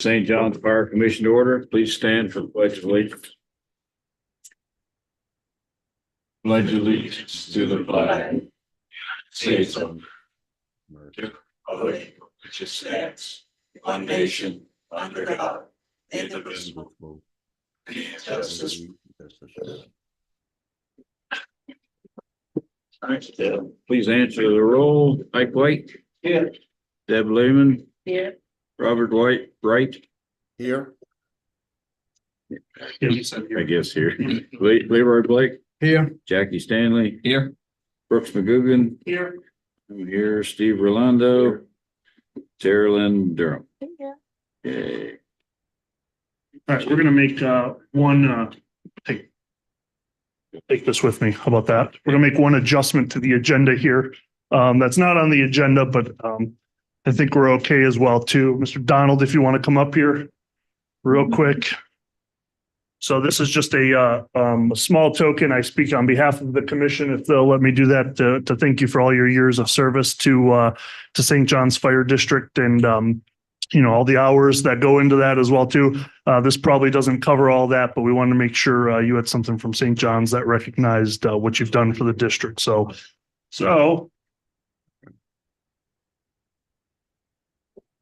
St. John's Fire Commission to order. Please stand for the Pledge of Allegiance. Pledge allegiance to the flag, States of America, which stands one nation under God, indivisible, with justice. Please answer the roll. Mike White. Here. Deb Lehman. Here. Robert White, right? Here. I guess here. Leroy Blake. Here. Jackie Stanley. Here. Brooks McGugan. Here. I'm here. Steve Rolando. Sarah Lynn Durham. Yeah. Okay. All right, we're gonna make one take this with me. How about that? We're gonna make one adjustment to the agenda here. That's not on the agenda, but I think we're okay as well too. Mr. Donald, if you want to come up here real quick. So this is just a small token. I speak on behalf of the commission, if they'll let me do that, to thank you for all your years of service to St. John's Fire District and all the hours that go into that as well too. This probably doesn't cover all that, but we wanted to make sure you had something from St. John's that recognized what you've done for the district. So.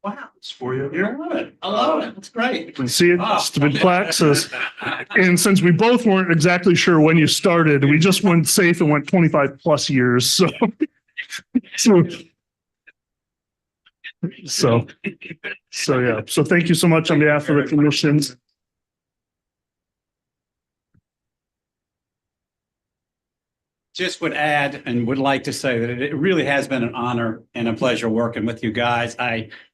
Wow. It's for you here. I love it. I love it. It's great. You can see it. It's the big plaque says, and since we both weren't exactly sure when you started, we just went safe and went 25 plus years. So yeah. So thank you so much on behalf of the commissions. Just would add and would like to say that it really has been an honor and a pleasure working with you guys.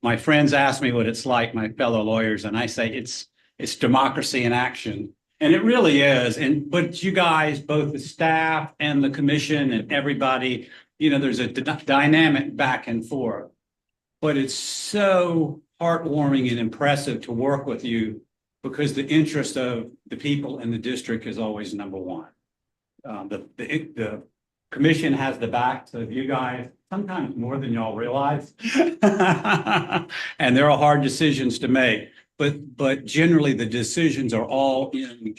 My friends ask me what it's like, my fellow lawyers, and I say it's democracy in action. And it really is. But you guys, both the staff and the commission and everybody, there's a dynamic back and forth. But it's so heartwarming and impressive to work with you because the interest of the people in the district is always number one. The commission has the backs of you guys, sometimes more than y'all realize. And there are hard decisions to make, but generally the decisions are all in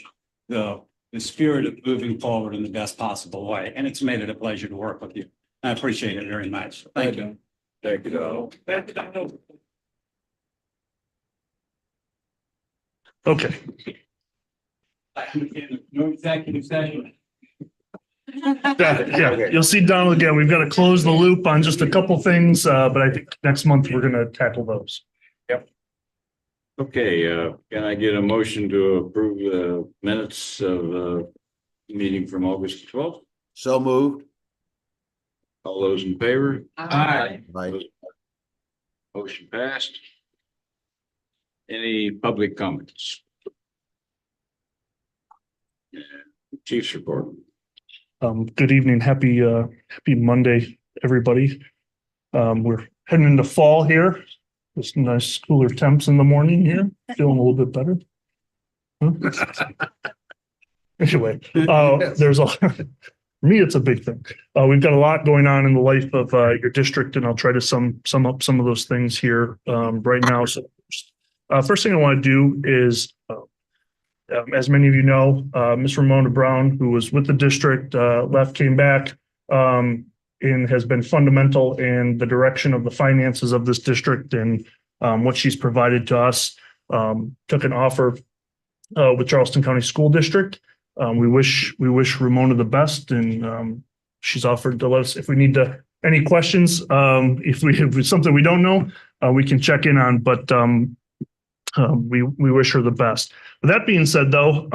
the spirit of moving forward in the best possible way. And it's made it a pleasure to work with you. I appreciate it very much. Thank you. Thank you, Donald. Okay. No executive session. Yeah, you'll see Donald again. We've got to close the loop on just a couple things, but I think next month we're going to tackle those. Yep. Okay, can I get a motion to approve the minutes of the meeting from August 12th? So moved. All those in favor? Aye. Motion passed. Any public comments? Chief's report. Good evening. Happy Monday, everybody. We're heading into fall here. There's nice cooler temps in the morning here. Feeling a little bit better. Anyway, there's for me, it's a big thing. We've got a lot going on in the life of your district, and I'll try to sum up some of those things here right now. So first thing I want to do is as many of you know, Ms. Ramona Brown, who was with the district, left, came back, and has been fundamental in the direction of the finances of this district and what she's provided to us. Took an offer with Charleston County School District. We wish Ramona the best, and she's offered to let us, if we need to, any questions, if it's something we don't know, we can check in on, but we wish her the best. With that being said, though,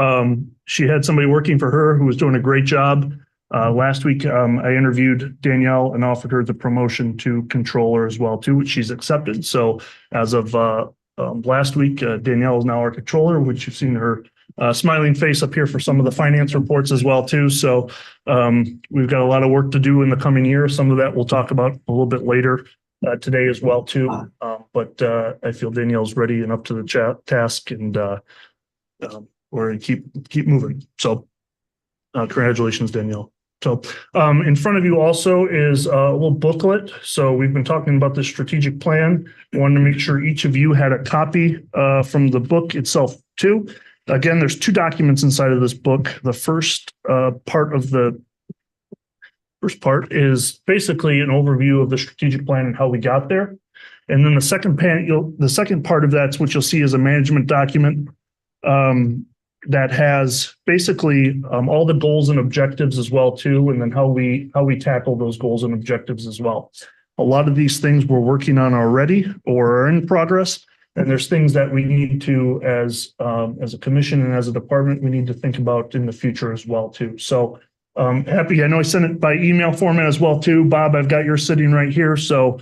she had somebody working for her who was doing a great job. Last week, I interviewed Danielle and offered her the promotion to controller as well, too, which she's accepted. So as of last week, Danielle is now our controller, which you've seen her smiling face up here for some of the finance reports as well, too. So we've got a lot of work to do in the coming year. Some of that we'll talk about a little bit later today as well, too. But I feel Danielle's ready and up to the task, and we're going to keep moving. So congratulations, Danielle. So in front of you also is a little booklet. So we've been talking about the strategic plan. Wanted to make sure each of you had a copy from the book itself too. Again, there's two documents inside of this book. The first part is basically an overview of the strategic plan and how we got there. And then the second part of that's what you'll see is a management document that has basically all the goals and objectives as well too, and then how we tackle those goals and objectives as well. A lot of these things we're working on already or are in progress, and there's things that we need to, as a commission and as a department, we need to think about in the future as well too. So happy, I know I sent it by email format as well too. Bob, I've got yours sitting right here. So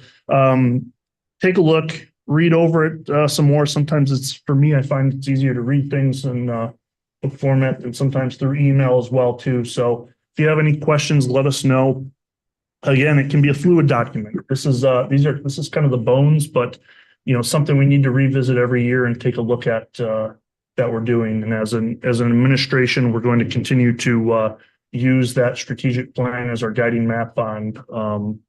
take a look, read over it some more. Sometimes it's, for me, I find it's easier to read things in book format and sometimes through email as well too. So if you have any questions, let us know. Again, it can be a fluid document. This is kind of the bones, but something we need to revisit every year and take a look at that we're doing. And as an administration, we're going to continue to use that strategic plan as our guiding map on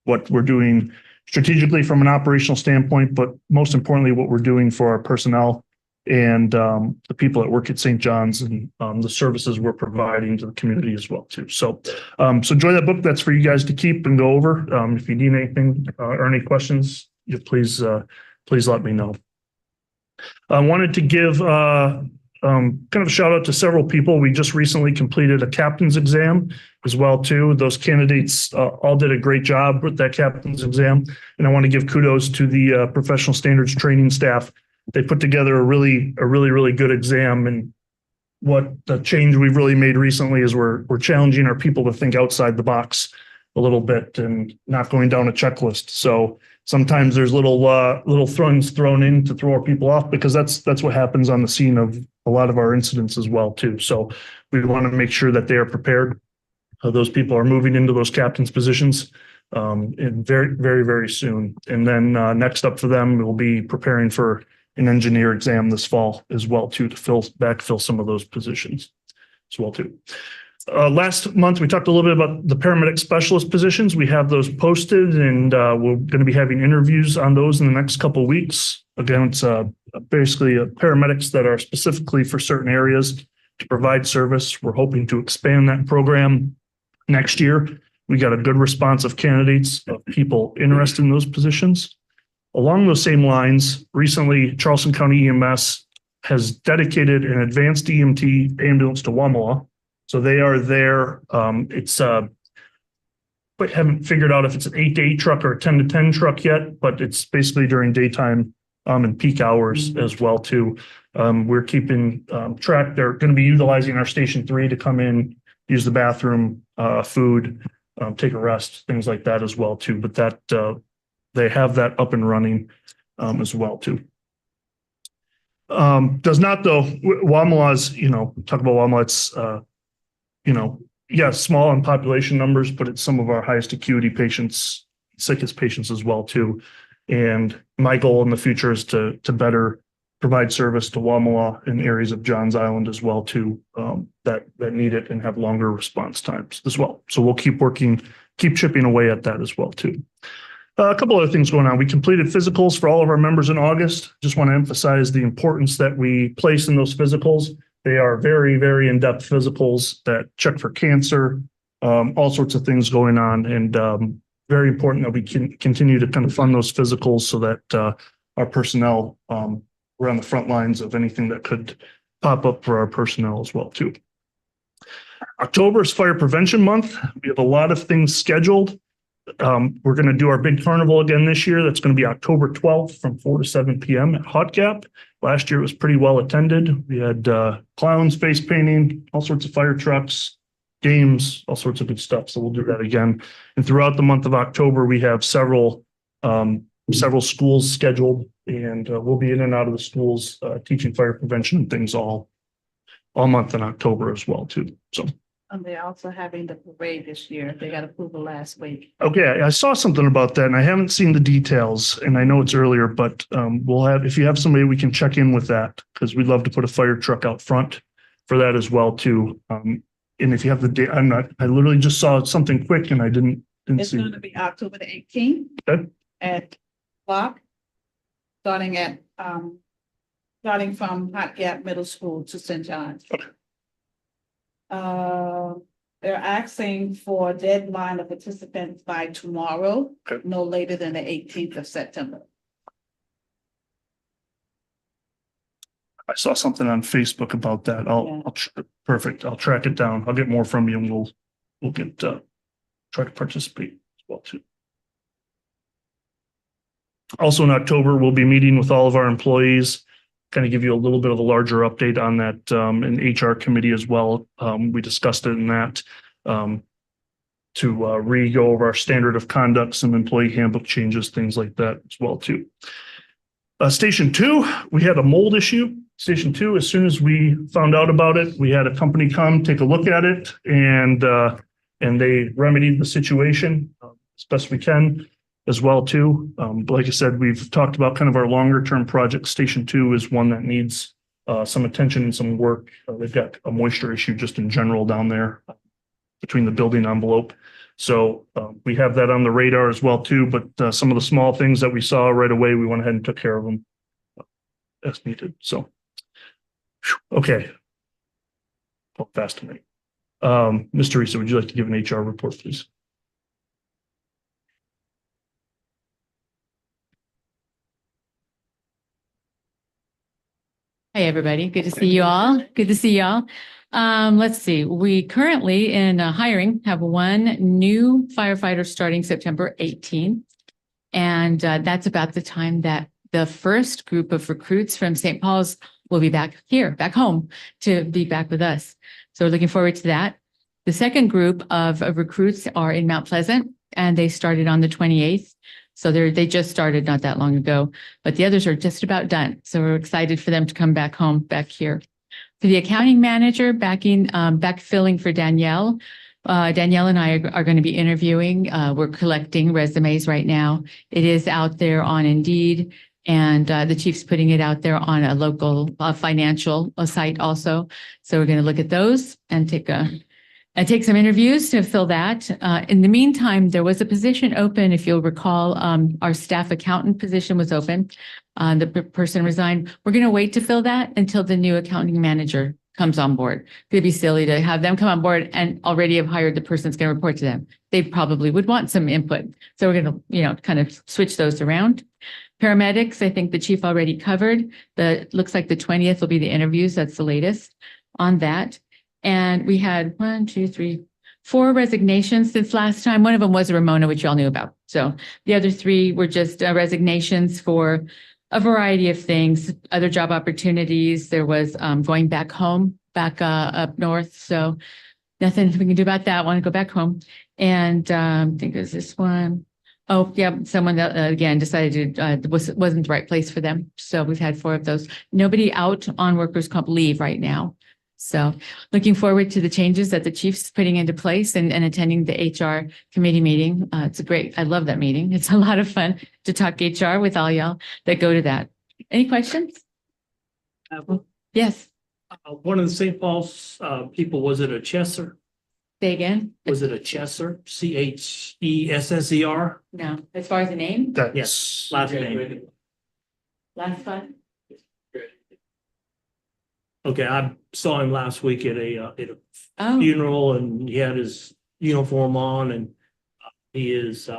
what we're doing strategically from an operational standpoint, but most importantly, what we're doing for our personnel and the people that work at St. John's and the services we're providing to the community as well too. So enjoy that book. That's for you guys to keep and go over. If you need anything or any questions, please let me know. I wanted to give kind of a shout out to several people. We just recently completed a captain's exam as well too. Those candidates all did a great job with that captain's exam. And I want to give kudos to the professional standards training staff. They put together a really good exam. And what the change we've really made recently is we're challenging our people to think outside the box a little bit and not going down a checklist. So sometimes there's little things thrown in to throw our people off, because that's what happens on the scene of a lot of our incidents as well too. So we want to make sure that they are prepared. Those people are moving into those captain's positions in very soon. And then next up for them, we'll be preparing for an engineer exam this fall as well too, to backfill some of those positions as well too. Last month, we talked a little bit about the paramedic specialist positions. We have those posted, and we're going to be having interviews on those in the next couple of weeks. Again, it's basically paramedics that are specifically for certain areas to provide service. We're hoping to expand that program next year. We got a good response of candidates, of people interested in those positions. Along those same lines, recently, Charleston County EMS has dedicated an advanced EMT ambulance to Wamala. So they are there. But haven't figured out if it's an 8-to-8 truck or a 10-to-10 truck yet, but it's basically during daytime and peak hours as well too. We're keeping track. They're going to be utilizing our Station 3 to come in, use the bathroom, food, take a rest, things like that as well too. But that they have that up and running as well too. Does not though. Wamala's, talk about Wamala. It's small in population numbers, but it's some of our highest acuity patients, sickest patients as well too. And my goal in the future is to better provide service to Wamala in areas of Johns Island as well too, that need it and have longer response times as well. So we'll keep chipping away at that as well too. A couple other things going on. We completed physicals for all of our members in August. Just want to emphasize the importance that we place in those physicals. They are very in-depth physicals that check for cancer, all sorts of things going on, and very important that we can continue to kind of fund those physicals so that our personnel we're on the front lines of anything that could pop up for our personnel as well too. October is Fire Prevention Month. We have a lot of things scheduled. We're going to do our big carnival again this year. That's going to be October 12th from 4 to 7 p.m. at Hot Gap. Last year it was pretty well attended. We had clowns, face painting, all sorts of fire trucks, games, all sorts of good stuff. So we'll do that again. And throughout the month of October, we have several schools scheduled, and we'll be in and out of the schools teaching fire prevention and things all month in October as well too. So. And they're also having the parade this year. They got approval last week. Okay, I saw something about that and I haven't seen the details, and I know it's earlier, but if you have somebody, we can check in with that, because we'd love to put a fire truck out front for that as well too. and if you have the date, I literally just saw something quick and I didn't It's see. gonna be October the 18th. Okay. At clock. Starting at, starting from Hot Gap Middle School to St. John's. Okay. They're asking for a deadline of participants by tomorrow, Okay. no later than the 18th of September. I saw something on Facebook about that. Perfect. I'll track it down. I'll get more from you and we'll get, try to participate as well too. Also in October, we'll be meeting with all of our employees, kind of give you a little bit of a larger update on that, in HR committee as well. We discussed it in that, to re-go over our standard of conduct, some employee handbook changes, things like that as well too. Station 2, we had a mold issue. Station 2, as soon as we found out about it, we had a company come take a look at it and they remedied the situation as best we can as well too. But like I said, we've talked about kind of our longer term project. Station 2 is one that needs some attention and some work. They've got a moisture issue just in general down there between the building envelope. So we have that on the radar as well too, but some of the small things that we saw right away, we went ahead and took care of them as needed. So, okay. Oh, fast to me. Ms. Teresa, would you like to give an HR report, please? Hey, everybody. Good to see you all. Good to see y'all. Let's see. We currently in hiring have one new firefighter starting September 18th. And that's about the time that the first group of recruits from St. Paul's will be back here, back home to be back with us. So we're looking forward to that. The second group of recruits are in Mount Pleasant and they started on the 28th. So they just started not that long ago, but the others are just about done. So we're excited for them to come back home, back here. For the accounting manager, backfilling for Danielle. Danielle and I are going to be interviewing. We're collecting resumes right now. It is out there on Indeed, and the chief's putting it out there on a local financial site also. So we're going to look at those and take some interviews to fill that. In the meantime, there was a position open. If you'll recall, our staff accountant position was open. The person resigned. We're going to wait to fill that until the new accounting manager comes on board. It'd be silly to have them come on board and already have hired the person that's going to report to them. They probably would want some input. So we're going to, kind of switch those around. Paramedics, I think the chief already covered. Looks like the 20th will be the interviews. That's the latest on that. And we had 4 resignations since last time. One of them was Ramona, which y'all knew about. So the other 3 were just resignations for a variety of things, other job opportunities. There was going back home, back up north. So nothing we can do about that. Want to go back home. And I think it was this one. Oh, yeah. Someone that again decided wasn't the right place for them. So we've had 4 of those. Nobody out on workers' comp leave right now. So looking forward to the changes that the chief's putting into place and attending the HR committee meeting. I love that meeting. It's a lot of fun to talk HR with all y'all that go to that. Any questions? Yes, One of the St. Paul's people, was it a Chesser? say again. Was it a Chesser? Chesser? No, as far as the name, That's Yes, last name. last one. Okay, I saw him last week at a Oh, funeral and he had his uniform on and he is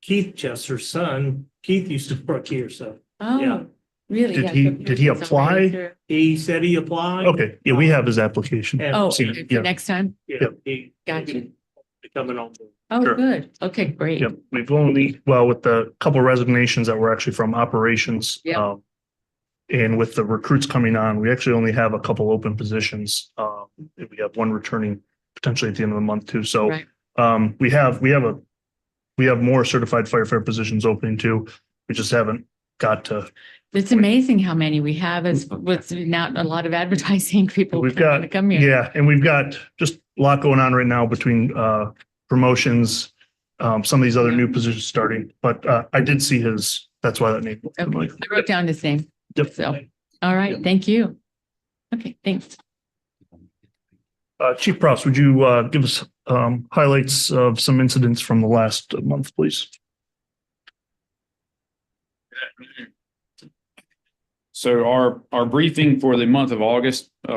Keith Chesser's son. Keith used to work here, so yeah. oh, really? Did Yeah, he- so did he it's already apply? through. He said he applied. okay. Yeah, we have his application. And, Oh, Seen for it, yeah. next time? yeah, he Gotcha. coming on. Oh, Sure. good. Okay, great. Yep, we've only, with the couple resignations that were actually from operations. Yeah. And with the recruits coming on, we actually only have a couple open positions. We have one returning potentially at the end of the month too. So Right. we have more certified firefighter positions opening too. We just haven't got to. It's amazing how many we have as with not a lot of advertising people. We've want to got, come here. yeah, and we've got just a lot going on right now between promotions, some of these other new positions starting, but I did see his, that's why that name. looked Okay, familiar. I wrote down his name. Yep. So, all right, thank you. Okay, thanks. Chief Prouse, would you give us highlights of some incidents from the last month, please? So our briefing for the month of August, we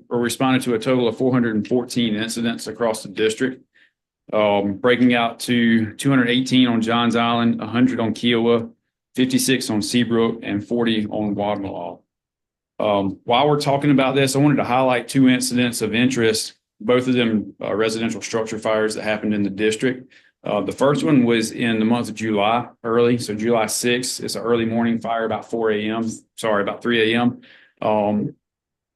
responded to a total of 414 incidents across the district, breaking out to 218 on Johns Island, 100 on Kiowa, 56 on Seabrook, and 40 on Wadmalaw. While we're talking about this, I wanted to highlight two incidents of interest, both of them residential structure fires that happened in the district. The first one was in the month of July, early. So July 6th, it's an early morning fire about 3 a.m.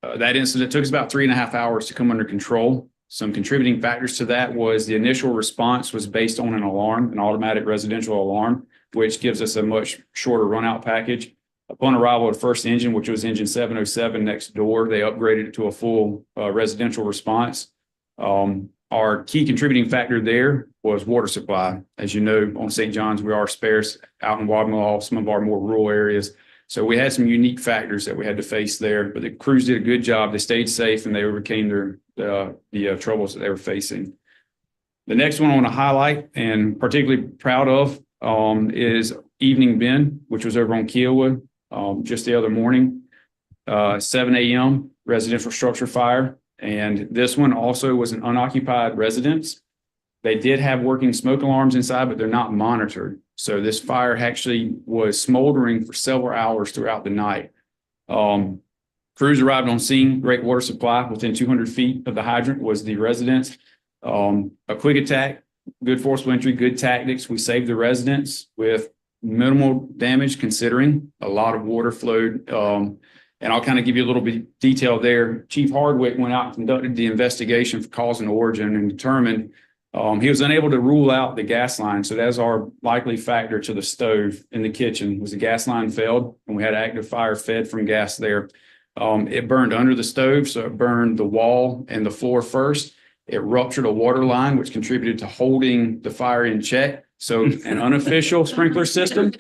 That incident took us about 3.5 hours to come under control. Some contributing factors to that was the initial response was based on an alarm, an automatic residential alarm, which gives us a much shorter run out package. Upon arrival of the first engine, which was engine 707 next door, they upgraded it to a full residential response. Our key contributing factor there was water supply. As you know, on St. John's, we are sparse out in Wadmalaw, some of our more rural areas. So we had some unique factors that we had to face there, but the crews did a good job. They stayed safe and they overcame the troubles that they were facing. The next one I want to highlight and particularly proud of is Evening Bend, which was over on Kiowa just the other morning, 7 a.m. residential structure fire. And this one also was an unoccupied residence. They did have working smoke alarms inside, but they're not monitored. So this fire actually was smoldering for several hours throughout the night. Crews arrived on scene, great water supply within 200 feet of the hydrant was the residence. A quick attack, good forceful entry, good tactics. We saved the residents with minimal damage considering a lot of water flowed. And I'll kind of give you a little bit of detail there. Chief Hardwick went out and conducted the investigation for cause and origin and determined he was unable to rule out the gas line. So that's our likely factor to the stove in the kitchen was the gas line failed and we had active fire fed from gas there. It burned under the stove. So it burned the wall and the floor first. It ruptured a water line, which contributed to holding the fire in check. So an unofficial sprinkler system.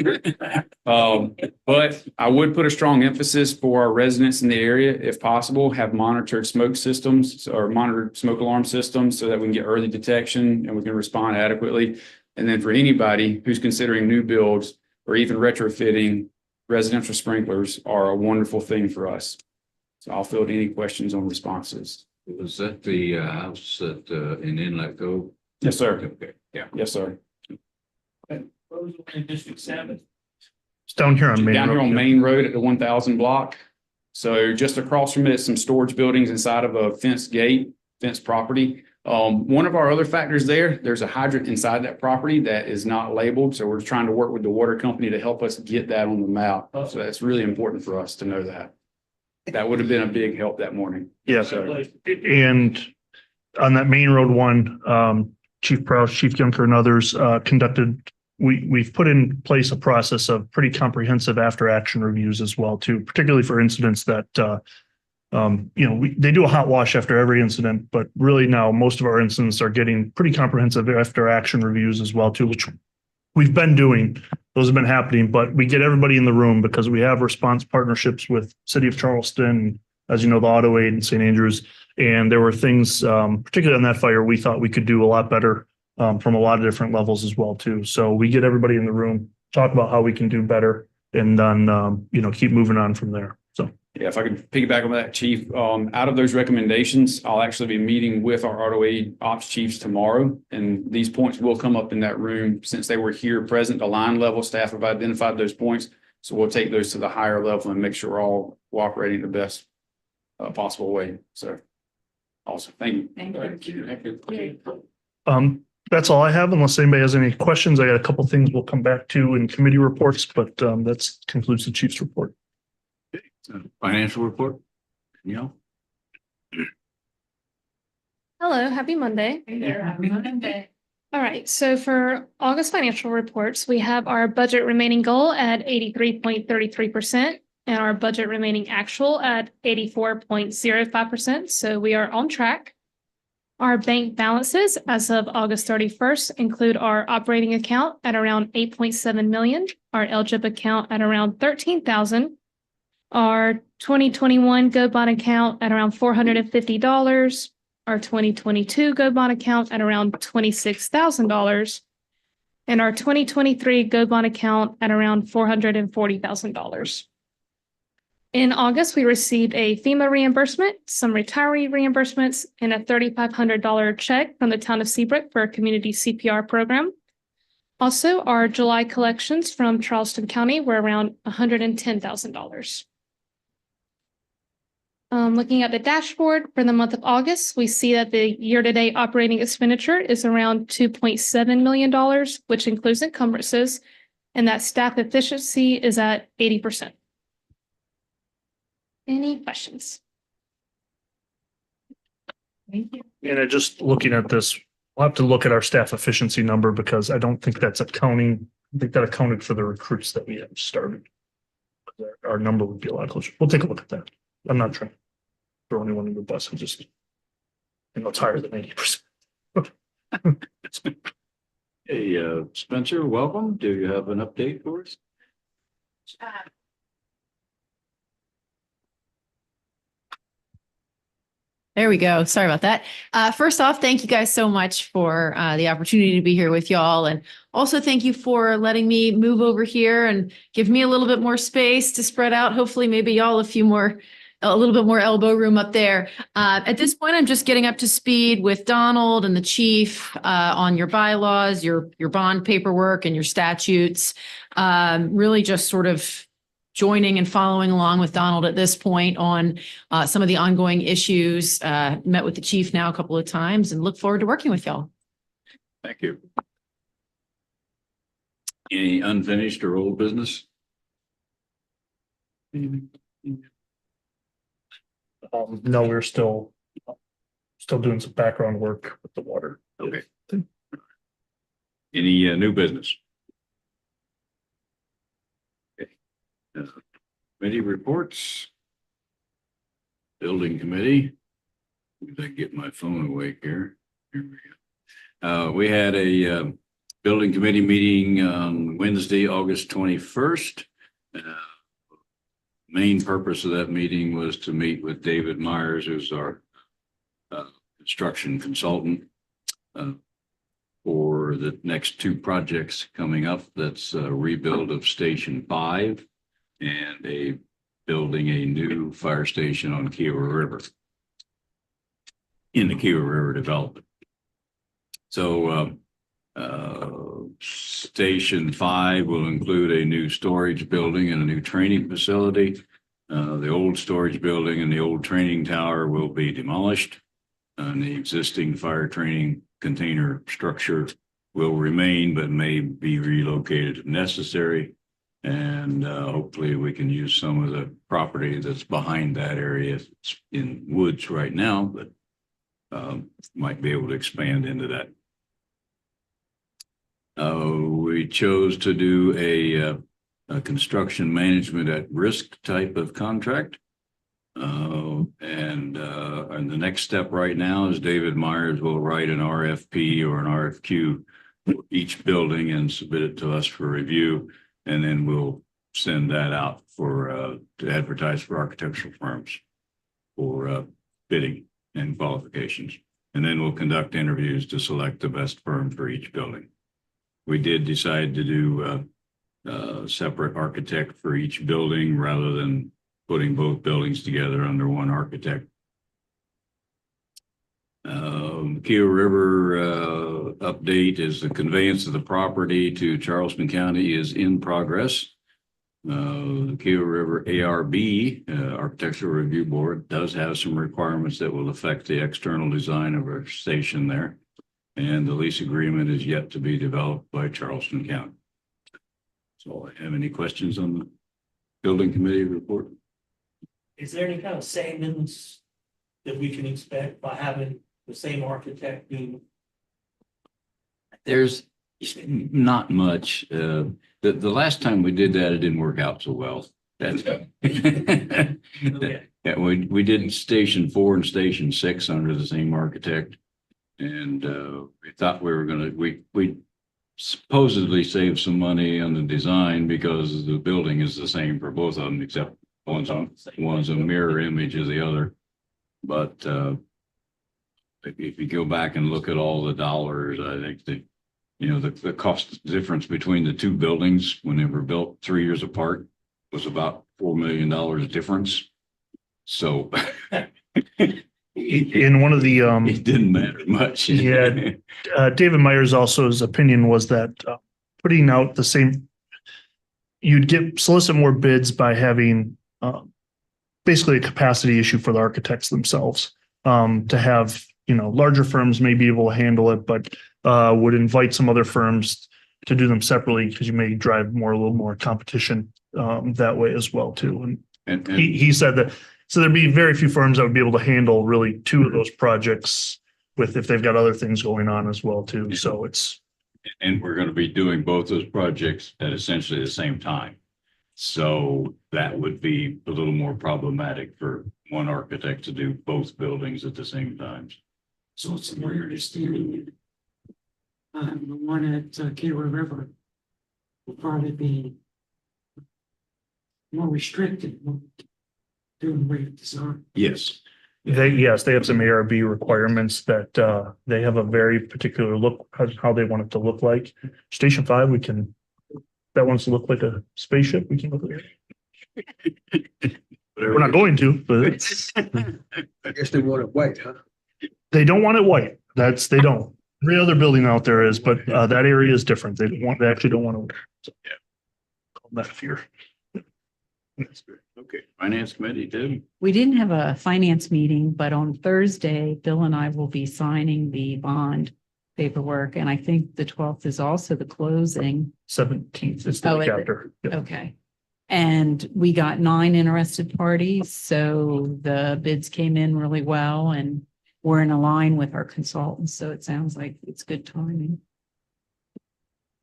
But I would put a strong emphasis for our residents in the area, if possible, have monitored smoke systems or monitored smoke alarm systems so that we can get early detection and we can respond adequately. And then for anybody who's considering new builds or even retrofitting, residential sprinklers are a wonderful thing for us. So I'll field any questions on responses. Was that the house that in Inlet Cove? Yes, sir. Okay, yeah. Yes, sir. What was in District 7? It's down here on Main Down here Road. on Main Road at the 1000 block. So just across from it, some storage buildings inside of a fenced gate, fenced property. One of our other factors there's a hydrant inside that property that is not labeled. So we're trying to work with the water company to help us get that on the map. So that's really important for us to know that. That would have been a big help that morning. Yes. And on that Main Road one, Chief Prouse, Chief Junker and others we've put in place a process of pretty comprehensive after action reviews as well too, particularly for incidents that they do a hot wash after every incident, but really now most of our incidents are getting pretty comprehensive after action reviews as well too, which we've been doing. Those have been happening, but we get everybody in the room because we have response partnerships with City of Charleston, as you know, the Auto Aid and St. Andrews. And there were things, particularly on that fire, we thought we could do a lot better from a lot of different levels as well too. So we get everybody in the room, talk about how we can do better, and then keep moving on from there. So yeah, if I could piggyback on that, Chief, out of those recommendations, I'll actually be meeting with our Auto Aid ops chiefs tomorrow, and these points will come up in that room since they were here present. The line level staff have identified those points, so we'll take those to the higher level and make sure we're all cooperating the best possible way. So, awesome, thank you. Thank you. that's all I have. Unless anybody has any questions, I got a couple things we'll come back to in committee reports, but that concludes the chief's report. Financial report? Hello, happy Monday. All right, so for August financial reports, we have our budget remaining goal at 83.33% and our budget remaining actual at 84.05%. So we are on track. Our bank balances as of August 31st include our operating account at around 8.7 million, our LGIP account at around 13,000, our 2021 Go Bond account at around $450, our 2022 Go Bond account at around $26,000, and our 2023 Go Bond account at around $440,000. In August, we received a FEMA reimbursement, some retiree reimbursements, and a $3,500 check from the town of Seabrook for a community CPR program. Also, our July collections from Charleston County were around $110,000. Looking at the dashboard for the month of August, we see that the year-to-date operating expenditure is around $2.7 million, which includes encumbrances, and that staff efficiency is at 80%. Any questions? Thank you. And just looking at this, we'll have to look at our staff efficiency number because I don't think that's accounting. I think that accounted for the recruits that we have started. Our number would be a lot closer. We'll take a look at that. I'm not trying to throw anyone in the bus. I'm just, it's higher than 80%. Hey, Spencer, welcome. Do you have an update for us? There we go. Sorry about that. First off, thank you guys so much for the opportunity to be here with y'all. And also thank you for letting me move over here and give me a little bit more space to spread out. Hopefully maybe y'all a little bit more elbow room up there. At this point, I'm just getting up to speed with Donald and the chief on your bylaws, your bond paperwork and your statutes. Really just sort of joining and following along with Donald at this point on some of the ongoing issues. Met with the chief now a couple of times and look forward to working with y'all. Thank you. Any unfinished or old business? No, we're still doing some background work with the water. Okay. Any new business? Okay. Committee reports. Building committee. If I get my phone awake here. Here we go. We had a building committee meeting on Wednesday, August 21st. Main purpose of that meeting was to meet with David Myers, who's our construction consultant for the next two projects coming up. That's a rebuild of Station 5 and building a new fire station on Kiowa River in the Kiowa River development. So Station 5 will include a new storage building and a new training facility. The old storage building and the old training tower will be demolished. And the existing fire training container structure will remain, but may be relocated if necessary. And hopefully we can use some of the property that's behind that area. It's in woods right now, but might be able to expand into that. We chose to do a construction management at risk type of contract. And the next step right now is David Myers will write an RFP or an RFQ for each building and submit it to us for review. And then we'll send that out to advertise for architectural firms for bidding and qualifications. And then we'll conduct interviews to select the best firm for each building. We did decide to do a separate architect for each building rather than putting both buildings together under one architect. Kiowa River update is the conveyance of the property to Charleston County is in progress. The Kiowa River ARB, Architectural Review Board, does have some requirements that will affect the external design of our station there. And the lease agreement is yet to be developed by Charleston County. So, have any questions on the building committee report? Is there any kind of savings that we can expect by having the same architect do? There's not much. The last time we did that, it didn't work out so well. That's Okay. yeah, we did Station 4 and Station 6 under the same architect. And we thought we were going to, we supposedly saved some money on the design because the building is the same for both of them, except one's a mirror image of the other. But if you go back and look at all the dollars, I think that, you know, the cost difference between the two buildings when they were built 3 years apart was about $4 million difference. So In one of the, it didn't matter much. Yeah. David Myers also, his opinion was that putting out the same, you'd solicit more bids by having basically a capacity issue for the architects themselves, to have, you know, larger firms may be able to handle it, but would invite some other firms to do them separately because you may drive a little more competition that way as well too. And he said that, so there'd be very few firms that would be able to handle really two of those projects with, if they've got other things going on as well too. So it's. And we're going to be doing both those projects at essentially the same time. So that would be a little more problematic for one architect to do both buildings at the same time. So it's my understanding the one at Gateway River will probably be more restricted doing the way of design. Yes. They have some ARB requirements that they have a very particular look, how they want it to look like. Station 5, that wants to look like a spaceship, we can look at it. We're not going to, but I guess they want it white, huh? they don't want it white. They don't. Every other building out there is, but that area is different. They actually don't want to. So, yeah. Call that fear. That's good. Okay. Finance committee, Deb? We didn't have a finance meeting, but on Thursday, Bill and I will be signing the bond paperwork. And I think the 12th is also the closing. 17th is Oh, the is week it? after. Yep. Okay. And we got 9 interested parties. So the bids came in really well and we're in a line with our consultants. So it sounds like it's good timing.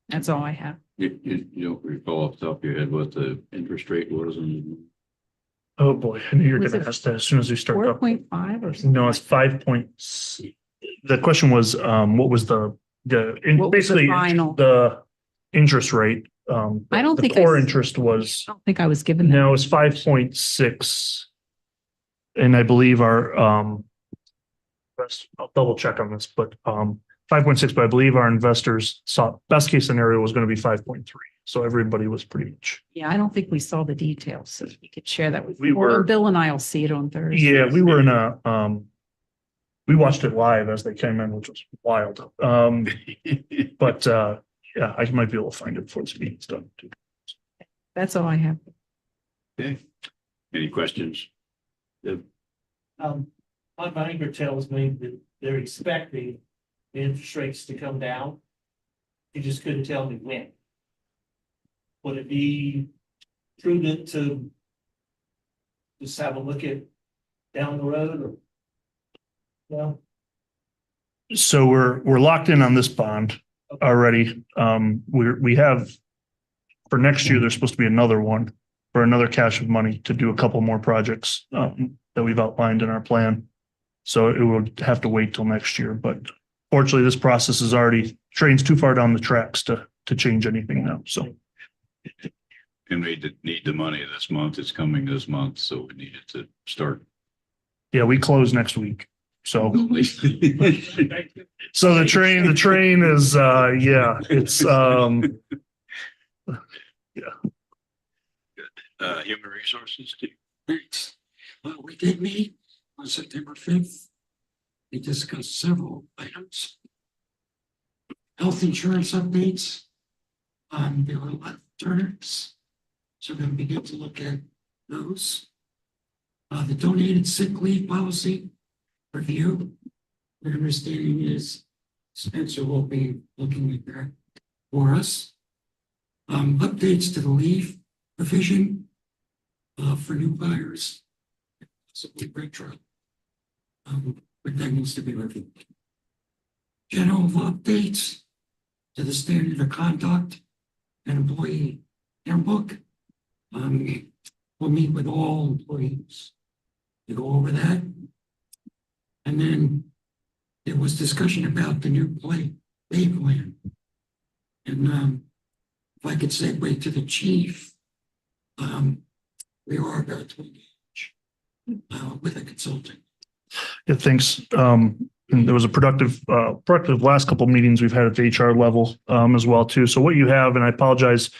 That's all I have. You don't recall off the top of your head what the interest rate was? Oh, boy. I knew you were Was going it to ask that as soon as we start. 4.5 or something? No, it's 5 points. The question was, what was What was the basically final? the interest rate? I don't the think core interest I was, don't think I was given that. no, it's 5.6. And I believe our, I'll double check on this, but 5.6, but I believe our investors saw best case scenario was going to be 5.3. So everybody was pretty much. Yeah, I don't think we saw the details, so we could share that with We you. Or were- Bill and I will see it on Thursday. Yeah, we were in we watched it live as they came in, which was wild. But yeah, I might be able to find it before this meeting's done too. That's all I have. Okay. Any questions? Deb? My banker tells me that they're expecting the interest rates to come down. He just couldn't tell me when. Would it be prudent to just have a look at down the road or? No, So we're locked in on this bond already. We have for next year, there's supposed to be another one for another cache of money to do a couple more projects that we've outlined in our plan. So it would have to wait till next year, but fortunately, this process is already trains too far down the tracks to change anything now. So. And we did need the money this month. It's coming this month, so we needed to start. Yeah, we close next week. So. So the train is yeah, it's Human resources too. Thanks. We did meet on September 5th. We discussed several items. Health insurance updates. There were a lot of alternatives. So we're going to begin to look at those. The donated sick leave policy review. My understanding is Spencer will be looking at that for us. Updates to the leave provision for new buyers. So we retro. But that needs to be reviewed. General updates to the standard of conduct and employee handbook. We'll meet with all employees to go over that. And then there was discussion about the new pay plan. And if I could segue to the chief, we are about to engage with a consultant. Yeah, thanks. And there was a productive last couple of meetings we've had at the HR level as well too. So what you have, and I apologize,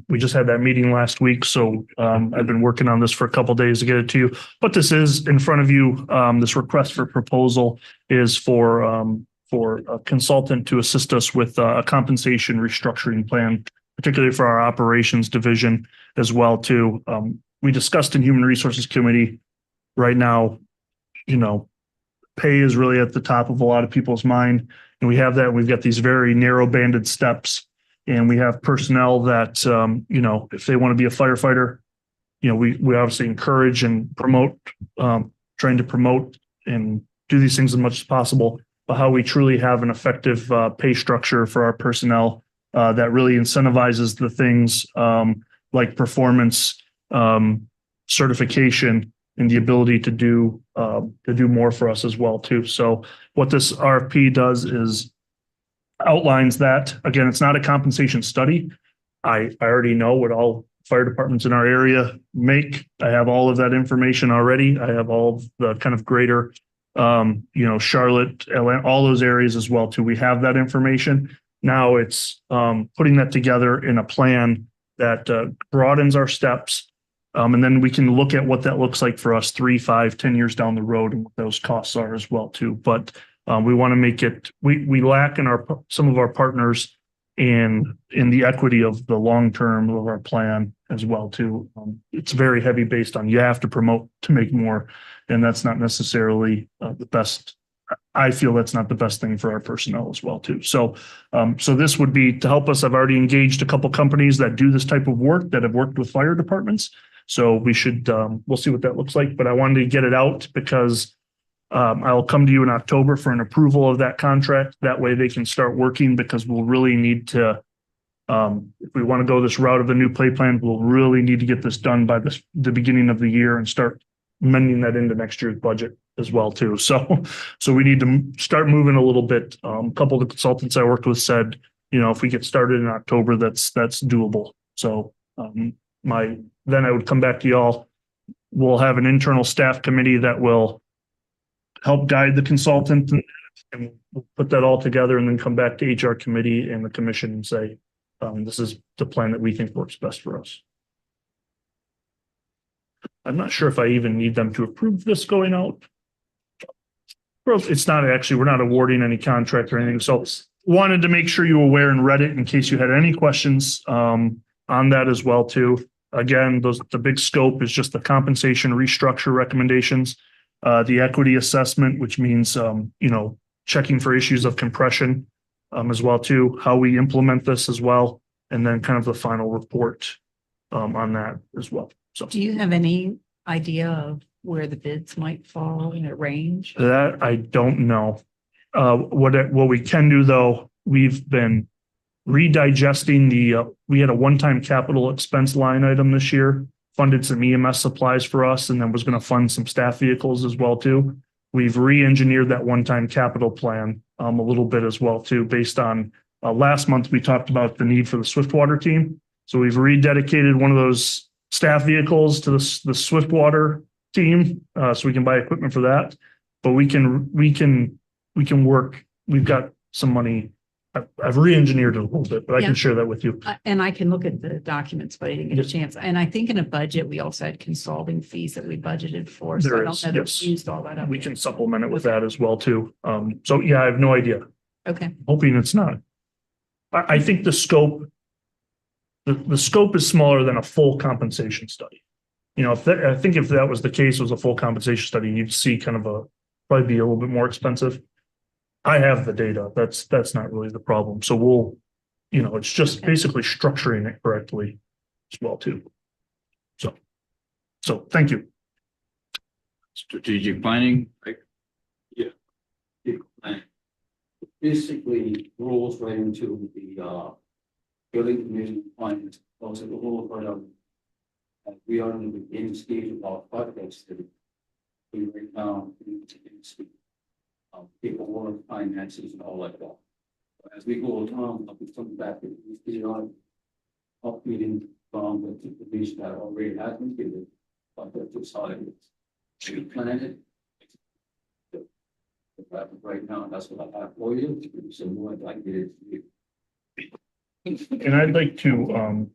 we just had that meeting last week, so I've been working on this for a couple of days to get it to you. But this is in front of you. This request for proposal is for a consultant to assist us with a compensation restructuring plan, particularly for our operations division as well too. We discussed in Human Resources Committee right now, pay is really at the top of a lot of people's mind. And we have that. We've got these very narrow banded steps, and we have personnel that, if they want to be a firefighter, we obviously encourage and promote, trying to promote and do these things as much as possible. But how we truly have an effective pay structure for our personnel that really incentivizes the things like performance, certification, and the ability to do more for us as well too. So what this RFP does is outlines that. Again, it's not a compensation study. I already know what all fire departments in our area make. I have all of that information already. I have all of the kind of greater, Charlotte, Atlanta, all those areas as well too. We have that information. Now it's putting that together in a plan that broadens our steps. And then we can look at what that looks like for us 3, 5, 10 years down the road and what those costs are as well too. But we want to make it, we lack in some of our partners in the equity of the long-term of our plan as well too. It's very heavy based on you have to promote to make more. And that's not necessarily the best. I feel that's not the best thing for our personnel as well too. So this would be to help us. I've already engaged a couple companies that do this type of work that have worked with fire departments. So we should, we'll see what that looks like, but I wanted to get it out because I'll come to you in October for an approval of that contract. That way they can start working, because we'll really need to, if we want to go this route of the new pay plan, we'll really need to get this done by the beginning of the year and start mending that into next year's budget as well too. So we need to start moving a little bit. A couple of the consultants I worked with said, if we get started in October, that's doable. So then I would come back to y'all. We'll have an internal staff committee that will help guide the consultant, and we'll put that all together and then come back to HR committee and the commission and say, this is the plan that we think works best for us. I'm not sure if I even need them to approve this going out. It's not actually, we're not awarding any contract or anything. So wanted to make sure you were aware and read it in case you had any questions on that as well too. Again, the big scope is just the compensation restructure recommendations, the equity assessment, which means, checking for issues of compression as well too, how we implement this as well, and then kind of the final report on that as well. So Do you have any idea of where the bids might fall in a range? that I don't know. What we can do though, we've been redigesting we had a one-time capital expense line item this year, funded some EMS supplies for us, and then was going to fund some staff vehicles as well too. We've re-engineered that one-time capital plan a little bit as well too, based on last month we talked about the need for the Swiftwater team. So we've rededicated one of those staff vehicles to the Swiftwater team, so we can buy equipment for that. But we can work. We've got some money. I've re-engineered it a little bit, but I can share that with you. And I can look at the documents, but I didn't get a chance. And I think in a budget, we also had consulting fees that we budgeted for. So I don't know that we used all that up. We can supplement it with that as well too. So yeah, I have no idea. Okay. Hoping it's not. I think the scope is smaller than a full compensation study. I think if that was the case, it was a full compensation study, you'd see kind of probably be a little bit more expensive. I have the data. That's not really the problem. So we'll, it's just basically structuring it correctly as well too. So thank you. Strategic planning. Basically rolls right into the building community plans, also the whole part of we are in the beginning stage of our projects that we right now paperwork, finances, and all like that. As we go along, I'll be coming back to the updating from the information that already has been given, but that's just how it is. To plan it, Right now, that's what I have for you, so more I'd like to get it to you. And I'd like to,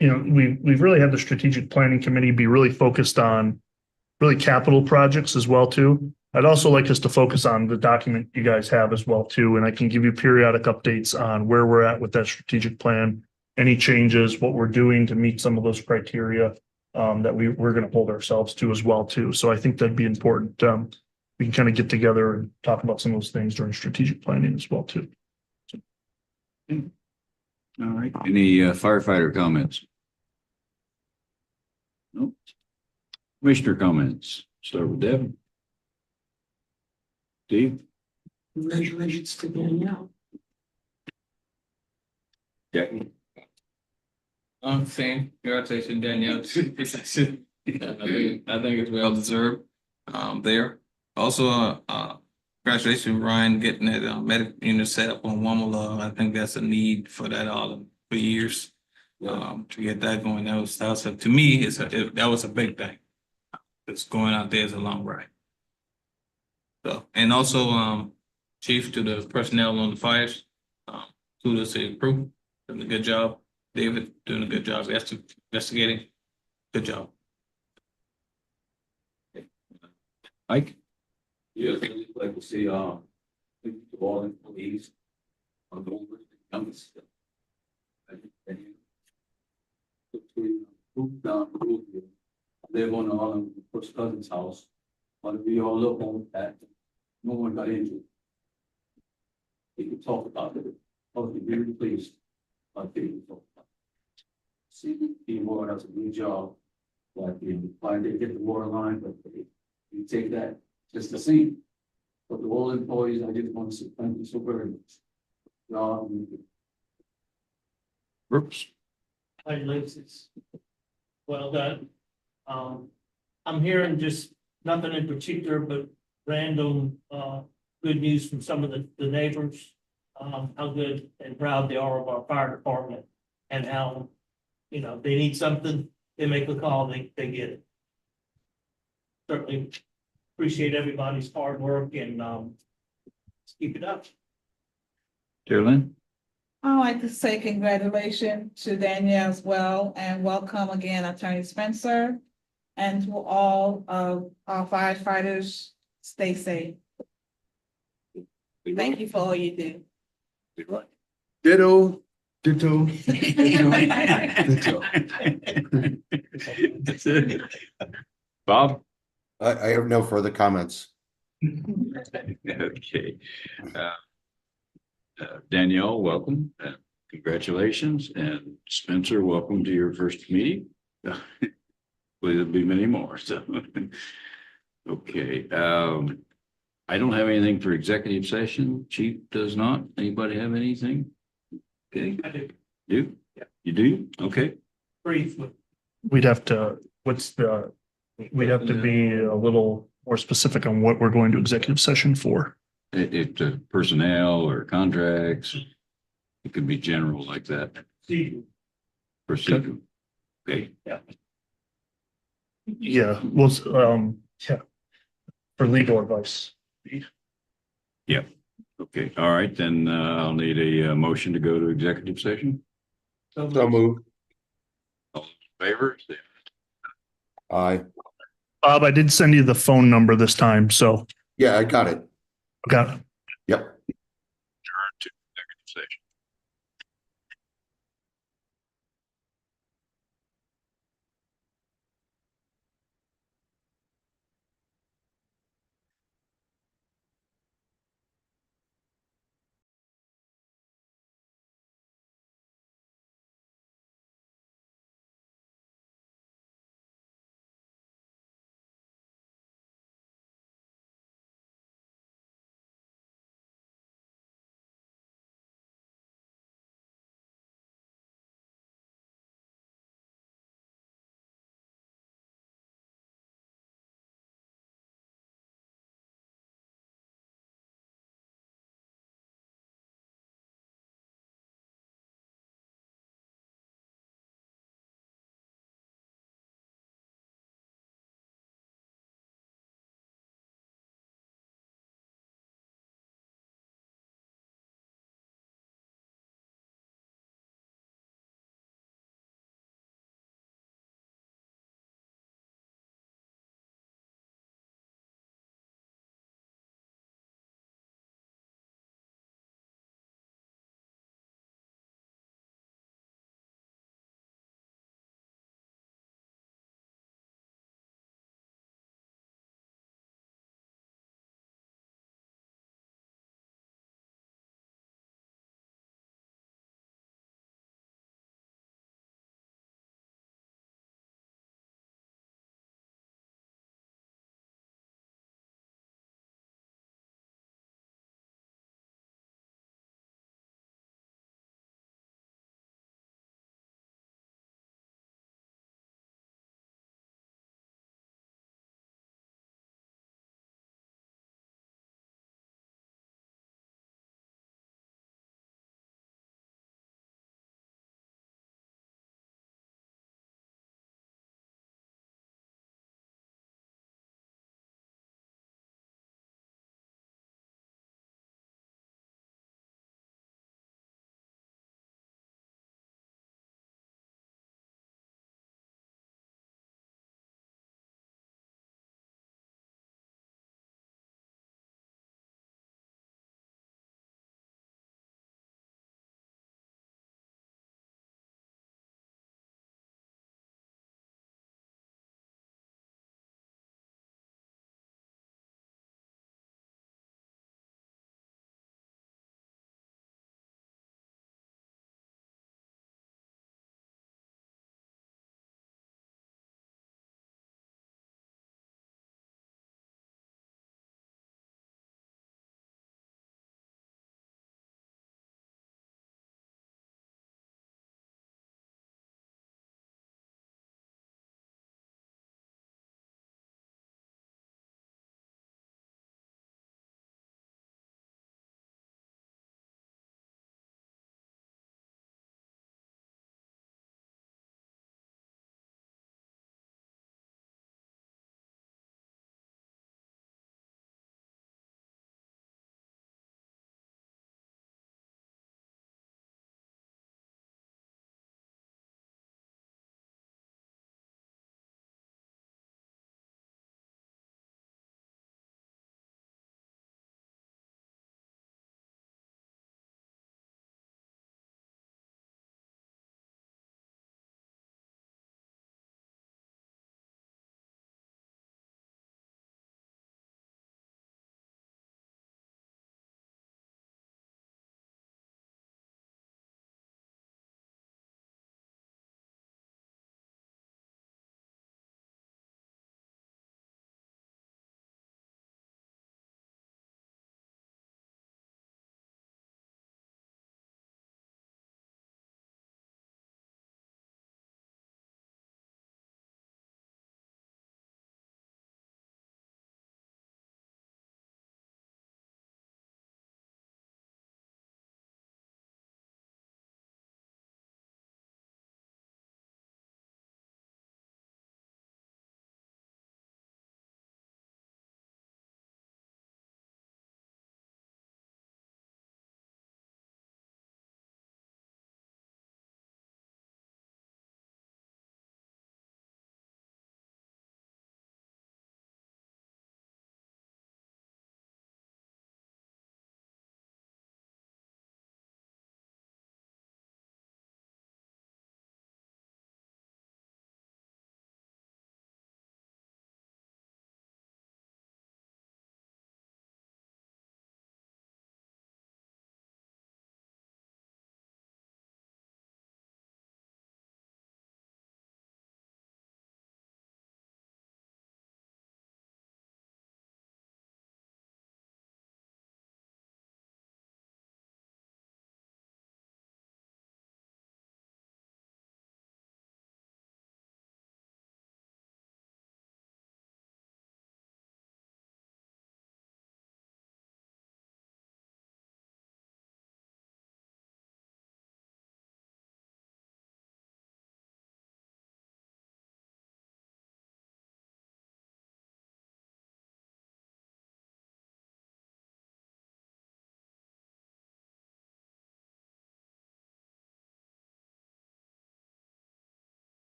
we've really had the strategic planning committee be really focused on really capital projects as well too. I'd also like us to focus on the document you guys have as well too, and I can give you periodic updates on where we're at with that strategic plan, any changes, what we're doing to meet some of those criteria that we're going to hold ourselves to as well too. So I think that'd be important. We can kind of get together and talk about some of those things during strategic planning as well too. All right. Any firefighter comments? Nope. Commissioner comments. Start with Devin. Steve? Congratulations to Danielle. Jackie? Same. Congratulations, Danielle. I think it's well deserved. There. Also, congratulations, Ryan, getting that medical unit set up on Wamala. I think that's a need for that all for years. To get that going, that was to me, that was a big thing. It's going out there is a long ride. So, and also, Chief, to the personnel on the fires, kudos to the crew, doing a good job. David doing a good job investigating. Good job. Mike? Yeah, I'd really like to see, all the employees on the youngest. Down the road here. I live on the first cousin's house, but we all look on that, no one got injured. We could talk about it, I was very pleased. I think. See, the water does a good job, like, why they get the water line, but you take that just to see. But the all employees, I just want to say thank you so very much. Y'all, Brooks? Hi, Liz. Well done. I'm hearing just nothing in particular, but random, good news from some of the neighbors. How good and proud they are of our fire department and how, they need something, they make a call, they get it. Certainly appreciate everybody's hard work and, let's keep it up. Carolyn? I'd like to say congratulations to Danielle as well, and welcome again, Attorney Spencer. And to all of our firefighters, stay safe. Thank you for all you do. Ditto, ditto. Ditto. That's it. Bob? I have no further comments. Okay. Danielle, welcome. Congratulations. And Spencer, welcome to your first meeting. There'll be many more. So, okay. I don't have anything for executive session. Chief does not. Anybody have anything? Okay. I do. Do? Yeah. You do? Okay. Briefly. We'd have to be a little more specific on what we're going to executive session for. It personnel or contracts. It could be general like that. Procedure. Okay. Yeah. Yeah, well, yeah, for legal advice. Yeah. Okay. All right. Then I'll need a motion to go to executive session. So moved. All those in favor? Say Aye. Bob, I did send you the phone number this time, so. Yeah, I got it. Got it. Yep. adjourn to executive session.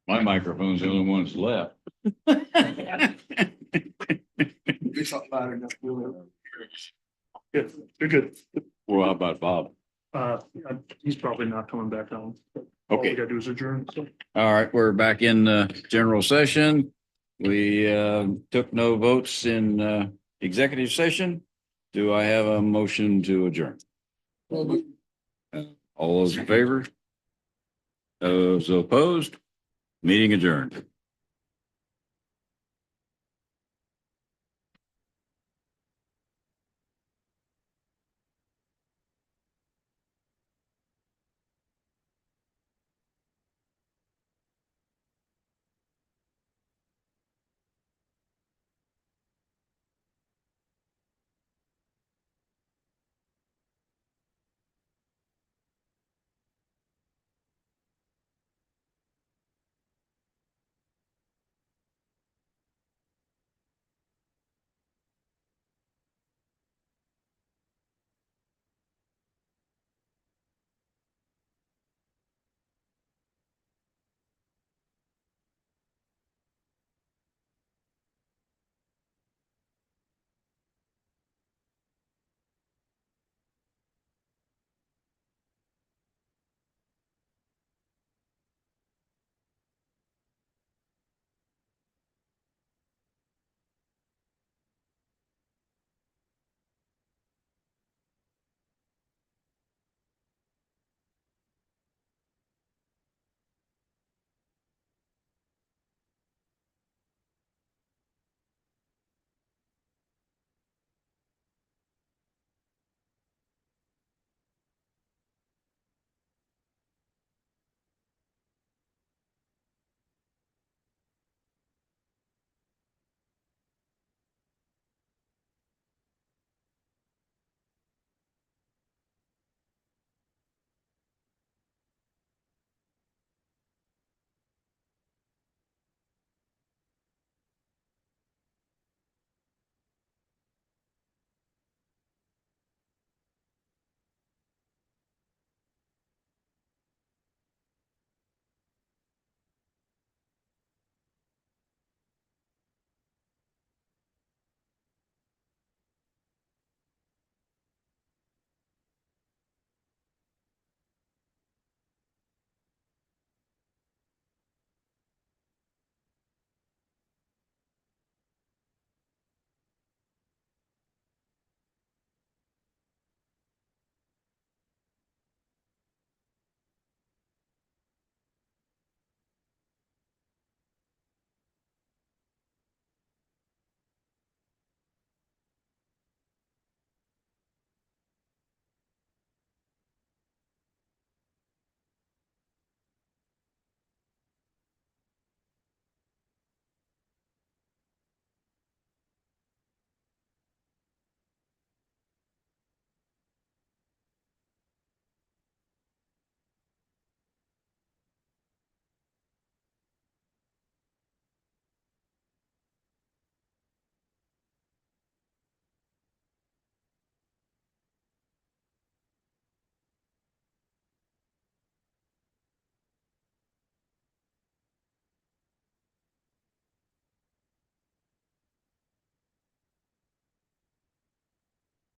My microphone's the only one that's left. It's not loud enough. Good, you're good. Well, how about Bob? He's probably not coming back on. All we Okay. gotta do is adjourn, so. All right, we're back in general session. We took no votes in executive session. Do I have a motion to adjourn? All those in favor? Those opposed? Meeting adjourned.